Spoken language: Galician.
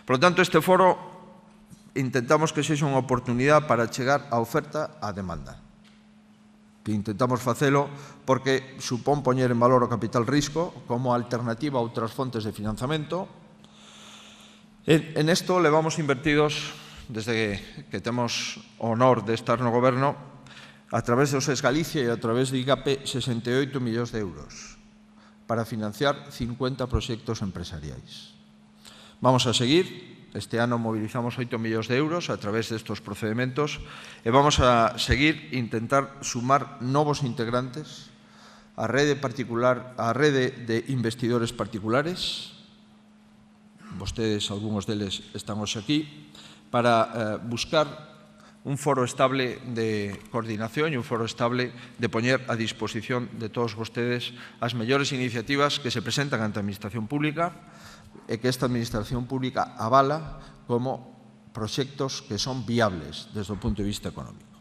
Por lo tanto, este foro intentamos que sexa unha oportunidade para chegar a oferta á demanda. Intentamos facelo porque supón poñer en valor o capital risco como alternativa a outras fontes de financiamento. En isto levamos invertidos, desde que temos o honor de estar no goberno, a través do SES Galicia e a través de IGAPE, 68 millóns de euros para financiar 50 proxectos empresariais. Vamos a seguir. Este ano mobilizamos 8 millóns de euros a través destes procedementos e vamos a seguir intentar sumar novos integrantes á rede de investidores particulares. Vostedes, algúns deles, están hoxe aquí, para buscar un foro estable de coordinación e un foro estable de poñer a disposición de todos vostedes as mellores iniciativas que se presentan ante a Administración Pública e que esta Administración Pública avala como proxectos que son viables desde o punto de vista económico.